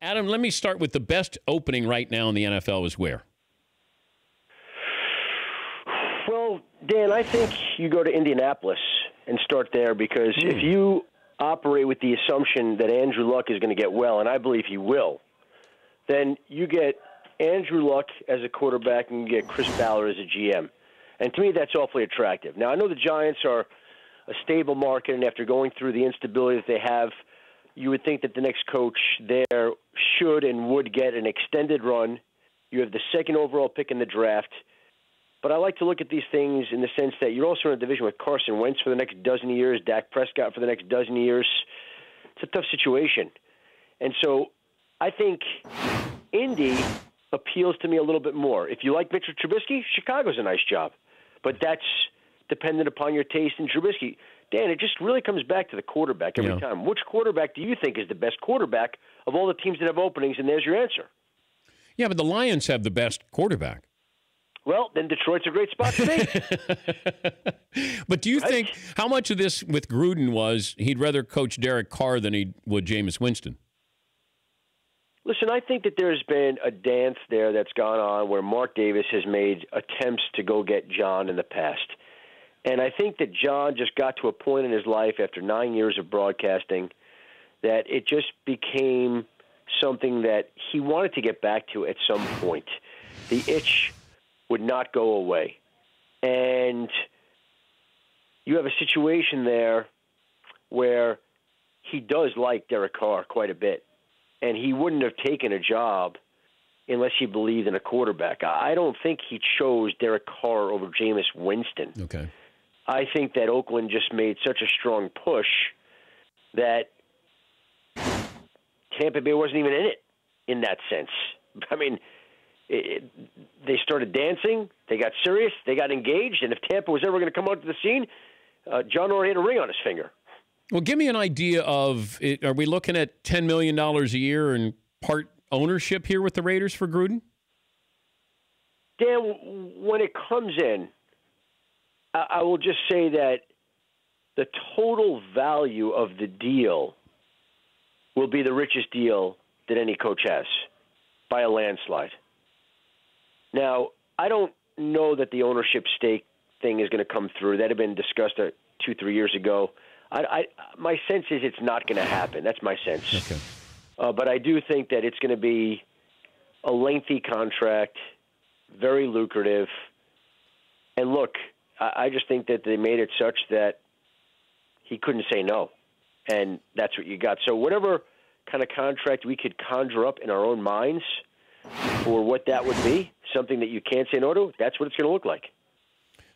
Adam, let me start with the best opening right now in the NFL is where? Well, Dan, I think you go to Indianapolis and start there because if you operate with the assumption that Andrew Luck is going to get well, and I believe he will, then you get Andrew Luck as a quarterback and you get Chris Ballard as a GM. And to me, that's awfully attractive. Now, I know the Giants are a stable market, and after going through the instability that they have, you would think that the next coach there should and would get an extended run. You have the second overall pick in the draft. But I like to look at these things in the sense that you're also in a division with Carson Wentz for the next dozen years, Dak Prescott for the next dozen years. It's a tough situation. And so I think Indy appeals to me a little bit more. If you like Mitchell Trubisky, Chicago's a nice job. But that's dependent upon your taste in Trubisky. Dan, it just really comes back to the quarterback every time. Which quarterback do you think is the best quarterback of all the teams that have openings? And there's your answer. Yeah, but the Lions have the best quarterback. Well, then Detroit's a great spot to be. But do you think, how much of this with Gruden was he'd rather coach Derek Carr than he would Jameis Winston? Listen, I think that there's been a dance there that's gone on where Mark Davis has made attempts to go get John in the past. And I think that John just got to a point in his life after 9 years of broadcasting that it just became something that he wanted to get back to at some point. The itch would not go away. And you have a situation there where he does like Derek Carr quite a bit. And he wouldn't have taken a job unless he believed in a quarterback. I don't think he chose Derek Carr over Jameis Winston. Okay. I think that Oakland just made such a strong push that Tampa Bay wasn't even in it in that sense. I mean, they started dancing, they got serious, they got engaged, and if Tampa was ever going to come onto the scene, John already had a ring on his finger. Well, give me an idea of, are we looking at $10 million a year in part ownership here with the Raiders for Gruden? Dan, when it comes in, I will just say that the total value of the deal will be the richest deal that any coach has by a landslide. Now, I don't know that the ownership stake thing is going to come through. That had been discussed 2-3 years ago. My sense is it's not going to happen. That's my sense. Okay. But I do think that it's going to be a lengthy contract, very lucrative. And look, I just think that they made it such that he couldn't say no. And that's what you got. So whatever kind of contract we could conjure up in our own minds for what that would be, something that you can't say no to, that's what it's going to look like.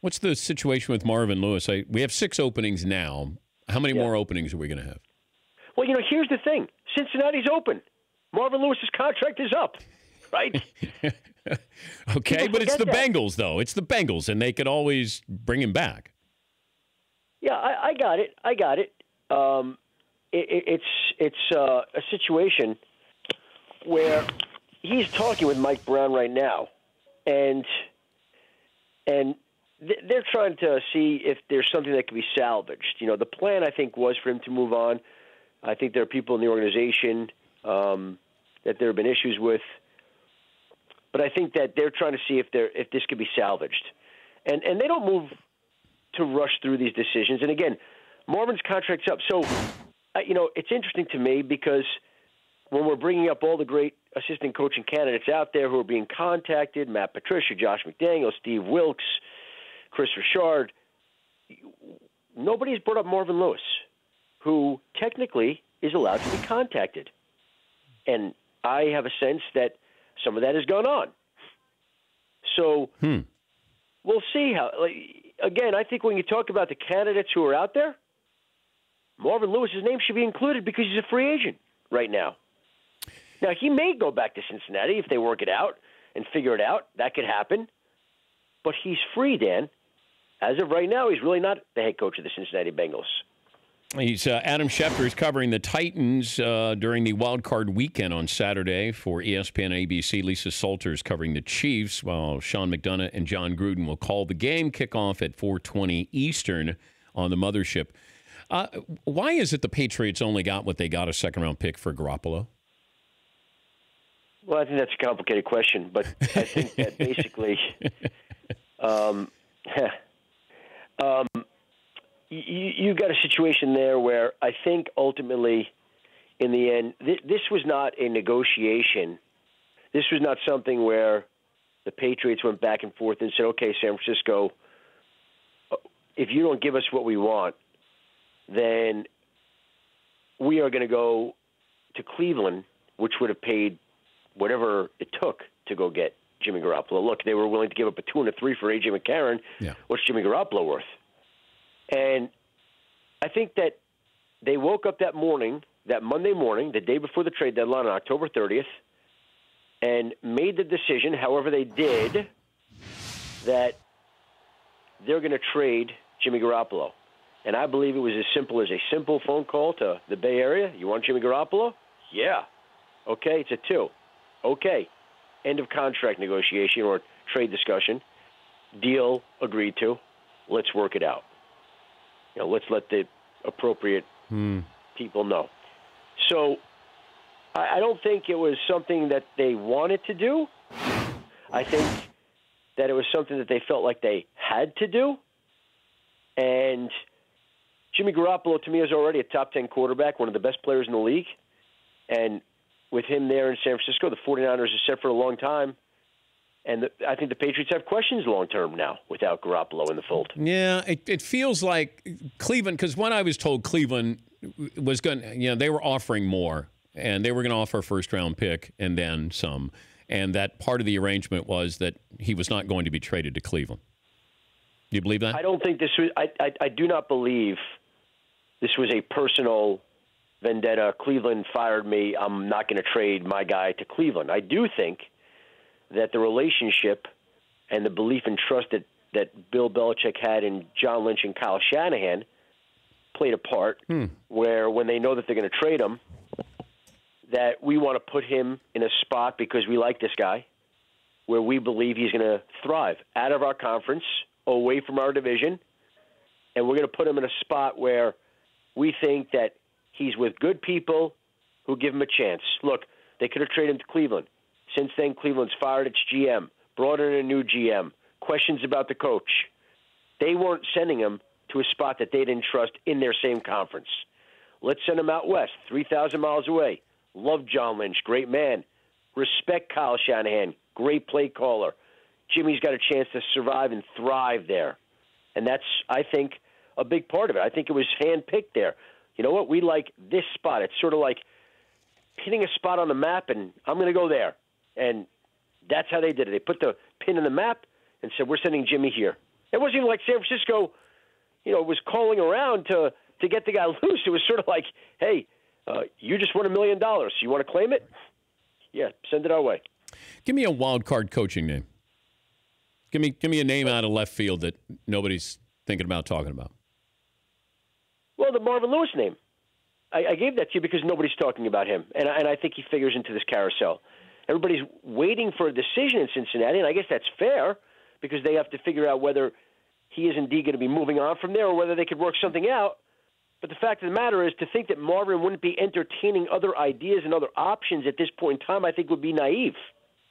What's the situation with Marvin Lewis? We have 6 openings now. How many more openings are we going to have? Well, here's the thing. Cincinnati's open. Marvin Lewis's contract is up, right? Okay, but it's the Bengals, though. It's the Bengals, and they could always bring him back. Yeah, I got it. It's a situation where he's talking with Mike Brown right now, and they're trying to see if there's something that can be salvaged. The plan, I think, was for him to move on. I think there are people in the organization that there have been issues with. But I think that they're trying to see if this could be salvaged. And they don't move to rush through these decisions. And, again, Marvin's contract's up. So, it's interesting to me because when we're bringing up all the great assistant coaching candidates out there who are being contacted, Matt Patricia, Josh McDaniels, Steve Wilkes, Chris Richard, nobody's brought up Marvin Lewis, who technically is allowed to be contacted. And I have a sense that some of that has gone on. So we'll see how. Again, I think when you talk about the candidates who are out there, Marvin Lewis's name should be included because he's a free agent right now. Now, he may go back to Cincinnati if they work it out and figure it out. That could happen. But he's free, Dan. As of right now, he's really not the head coach of the Cincinnati Bengals. He's Adam Schefter is covering the Titans during the wild card weekend on Saturday for ESPN and ABC. Lisa Salter is covering the Chiefs, while Sean McDonough and John Gruden will call the game. Kickoff at 4:20 Eastern on the mothership. Why is it the Patriots only got what they got, a second-round pick for Garoppolo? Well, I think that's a complicated question, but I think that basically you got a situation there where I think ultimately, in the end, this was not a negotiation. This was not something where the Patriots went back and forth and said, okay, San Francisco, if you don't give us what we want, then we are going to go to Cleveland, which would have paid whatever it took to go get Jimmy Garoppolo. Look, they were willing to give up a 2 and a 3 for A.J. McCarron. Yeah. What's Jimmy Garoppolo worth? And I think that they woke up that morning, that Monday morning, the day before the trade deadline on October 30th, and made the decision, however they did, that they're going to trade Jimmy Garoppolo. And I believe it was as simple as a simple phone call to the Bay Area. You want Jimmy Garoppolo? Yeah. Okay, it's a 2. Okay. End of contract negotiation or trade discussion. Deal agreed to. Let's work it out. Let's let the appropriate people know. So I don't think it was something that they wanted to do. I think that it was something that they felt like they had to do. And Jimmy Garoppolo, to me, is already a top 10 quarterback, one of the best players in the league. And with him there in San Francisco, the 49ers are set for a long time. And I think the Patriots have questions long-term now without Garoppolo in the fold. Yeah, it feels like Cleveland, because when I was told Cleveland was going, they were offering more, and they were going to offer a first-round pick and then some. And that part of the arrangement was that he was not going to be traded to Cleveland. Do you believe that? I don't think this was – I do not believe this was a personal vendetta. Cleveland fired me. I'm not going to trade my guy to Cleveland. I do think that the relationship and the belief and trust that Bill Belichick had in John Lynch and Kyle Shanahan played a part where when they know that they're going to trade him, that we want to put him in a spot because we like this guy where we believe he's going to thrive out of our conference, away from our division, and we're going to put him in a spot where we think that he's with good people who give him a chance. Look, they could have traded him to Cleveland. Since then, Cleveland's fired its GM, brought in a new GM, questions about the coach. They weren't sending him to a spot that they didn't trust in their same conference. Let's send him out west, 3,000 miles away. Love John Lynch, great man. Respect Kyle Shanahan, great play caller. Jimmy's got a chance to survive and thrive there. And that's, I think, a big part of it. I think it was handpicked there. You know what? We like this spot. It's sort of like hitting a spot on the map, and I'm going to go there. And that's how they did it. They put the pin in the map and said, we're sending Jimmy here. It wasn't even like San Francisco, was calling around to get the guy loose. It was sort of like, hey, you just won $1 million. You want to claim it? Yeah, send it our way. Give me a wild card coaching name. Give me a name out of left field that nobody's thinking about talking about. Well, the Marvin Lewis name. I gave that to you because nobody's talking about him, and I think he figures into this carousel. Everybody's waiting for a decision in Cincinnati, and I guess that's fair because they have to figure out whether he is indeed going to be moving on from there or whether they could work something out. But the fact of the matter is to think that Marvin wouldn't be entertaining other ideas and other options at this point in time, I think would be naive.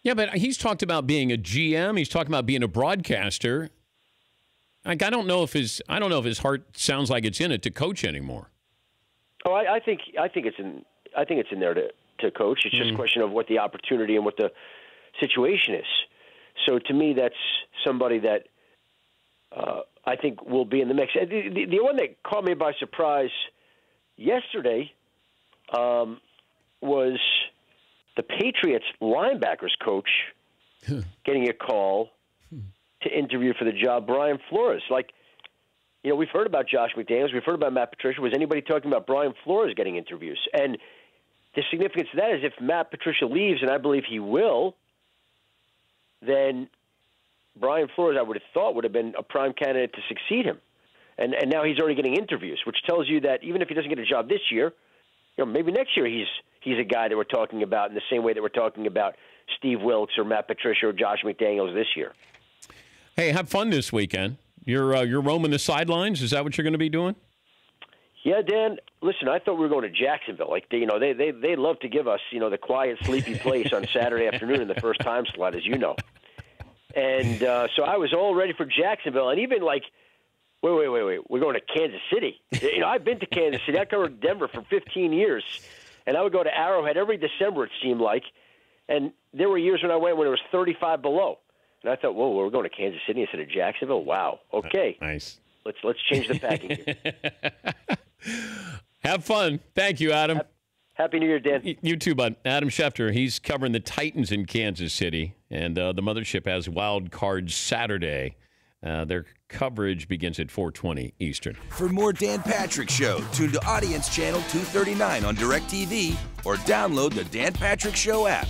Yeah, but he's talked about being a GM. He's talking about being a broadcaster. Like, I don't know if his heart sounds like it's in it to coach anymore. Oh, I think it's in there to coach. It's just a question of what the opportunity and what the situation is. So to me, that's somebody that I think will be in the mix. The one that caught me by surprise yesterday was the Patriots linebackers coach getting a call to interview for the job, Brian Flores. We've heard about Josh McDaniels. We've heard about Matt Patricia. Was anybody talking about Brian Flores getting interviews? And the significance of that is if Matt Patricia leaves, and I believe he will, then Brian Flores, I would have thought, would have been a prime candidate to succeed him. And now he's already getting interviews, which tells you that even if he doesn't get a job this year, maybe next year he's a guy that we're talking about in the same way that we're talking about Steve Wilkes or Matt Patricia or Josh McDaniels this year. Hey, have fun this weekend. You're roaming the sidelines. Is that what you're going to be doing? Yeah, Dan. Listen, I thought we were going to Jacksonville. Like they love to give us the quiet, sleepy place on Saturday afternoon in the first time slot, as you know. And so I was all ready for Jacksonville, and even like, wait, we're going to Kansas City. I've been to Kansas City. I covered Denver for 15 years, and I would go to Arrowhead every December. It seemed like, and there were years when I went when it was 35 below, and I thought, whoa, we're going to Kansas City instead of Jacksonville. Wow. Okay. Nice. Let's change the packing. Have fun. Thank you, Adam. Happy New Year, Dan. You too, bud. Adam Schefter, he's covering the Titans in Kansas City, and the mothership has Wild Card Saturday. Their coverage begins at 4:20 Eastern. For more Dan Patrick Show, tune to Audience Channel 239 on DirecTV or download the Dan Patrick Show app.